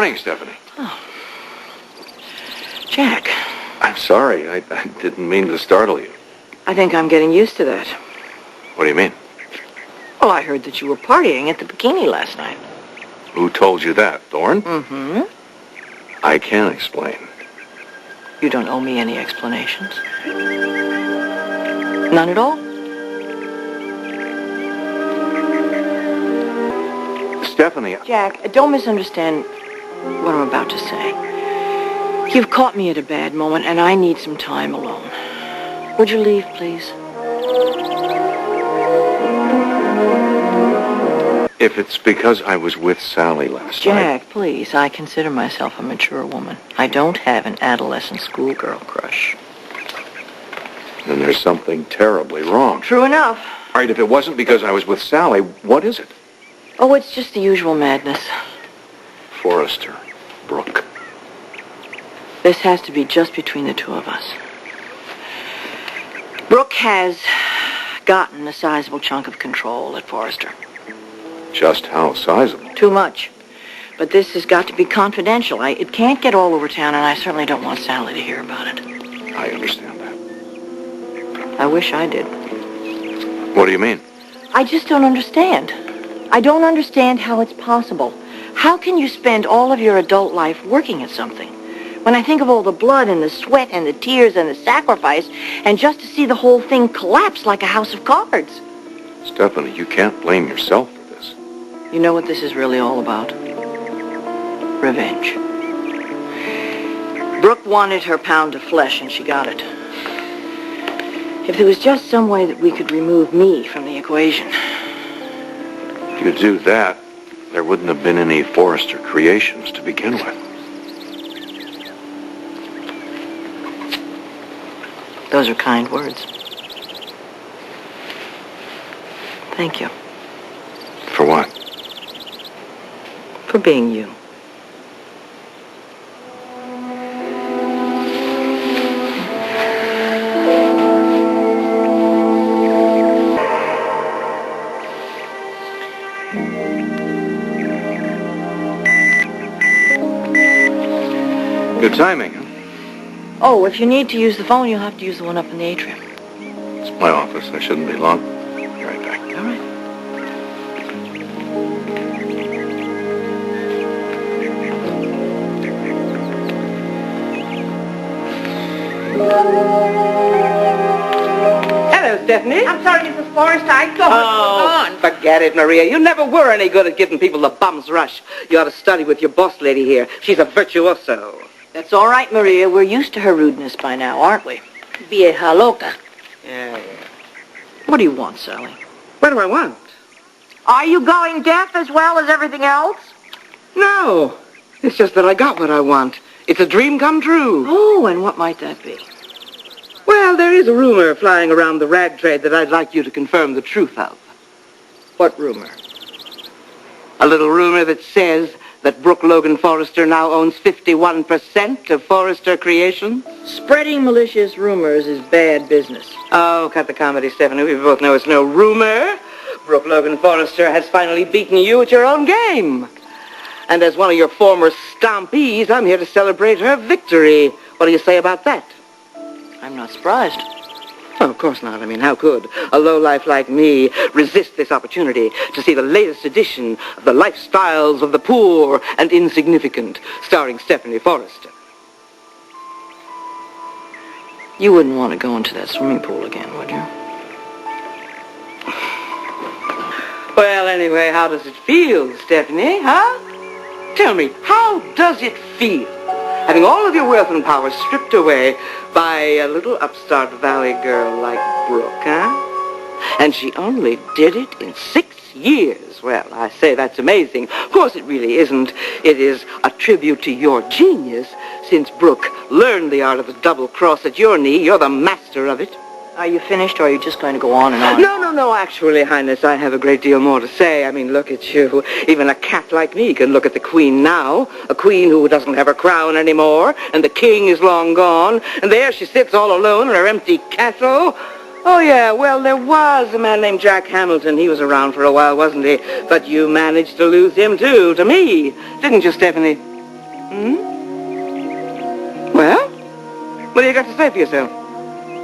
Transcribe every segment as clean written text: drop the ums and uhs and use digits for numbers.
morning, Stephanie. Oh. Jack. I'm sorry. I didn't mean to startle you. I think I'm getting used to that. What do you mean? Well, I heard that you were partying at the bikini last night. Who told you that, Thorne? Mm-hmm. I can't explain. You don't owe me any explanations. None at all? Stephanie... Jack, don't misunderstand what I'm about to say. You've caught me at a bad moment, and I need some time alone. Would you leave, please? If it's because I was with Sally last night... Jack, please, I consider myself a mature woman. I don't have an adolescent schoolgirl crush. Then there's something terribly wrong. True enough. All right, if it wasn't because I was with Sally, what is it? Oh, it's just the usual madness. Forrester. Brooke. This has to be just between the two of us. Brooke has gotten a sizable chunk of control at Forrester. Just how sizable? Too much. But this has got to be confidential. It can't get all over town, and I certainly don't want Sally to hear about it. I understand that. I wish I did. What do you mean? I just don't understand. I don't understand how it's possible. How can you spend all of your adult life working at something? When I think of all the blood and the sweat and the tears and the sacrifice, and just to see the whole thing collapse like a house of cards. Stephanie, you can't blame yourself for this. You know what this is really all about? Revenge. Brooke wanted her pound of flesh, and she got it. If there was just some way that we could remove me from the equation. If you do that, there wouldn't have been any Forrester creations to begin with. Those are kind words. Thank you. For what? For being you. Good timing, huh? Oh, if you need to use the phone, you'll have to use the one up in the atrium. It's my office. I shouldn't be long. Be right back. All right. Hello, Stephanie. I'm sorry, Mrs. Forrester. I Oh, forget it, Maria. You never were any good at giving people the bum's rush. You ought to study with your boss lady here. She's a virtuoso. That's all right, Maria. We're used to her rudeness by now, aren't we? Vieja loca. Yeah. What do you want, Sally? What do I want? Are you going deaf as well as everything else? No. It's just that I got what I want. It's a dream come true. Oh, and what might that be? Well, there is a rumor flying around the rag trade that I'd like you to confirm the truth of. What rumor? A little rumor that says that Brooke Logan Forrester now owns 51% of Forrester Creations. Spreading malicious rumors is bad business. Oh, cut the comedy, Stephanie. We both know it's no rumor. Brooke Logan Forrester has finally beaten you at your own game. And as one of your former stompees, I'm here to celebrate her victory. What do you say about that? I'm not surprised. Oh, of course not. I mean, how could a lowlife like me resist this opportunity to see the latest edition of the lifestyles of the poor and insignificant, starring Stephanie Forrester? You wouldn't want to go into that swimming pool again, would you? Well, anyway, how does it feel, Stephanie, huh? Tell me, how does it feel? Having all of your wealth and power stripped away by a little upstart valley girl like Brooke, huh? And she only did it in 6 years. Well, I say that's amazing. Of course it really isn't. It is a tribute to your genius. Since Brooke learned the art of the double cross at your knee, you're the master of it. Are you finished, or are you just going to go on and on? No, actually, Highness, I have a great deal more to say. I mean, look at you. Even a cat like me can look at the Queen now, a queen who doesn't have her crown anymore, and the king is long gone, and there she sits all alone in her empty castle. Oh, yeah, well, there was a man named Jack Hamilton. He was around for a while, wasn't he? But you managed to lose him, too, to me. Didn't you, Stephanie? Well, what do you got to say for yourself?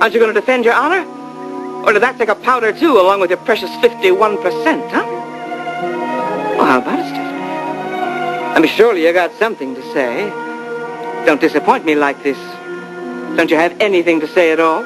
Aren't you going to defend your honor? Or did that take a powder, too, along with your precious 51%, huh? Well, how about it, Stephanie? I mean, surely you got something to say. Don't disappoint me like this. Don't you have anything to say at all?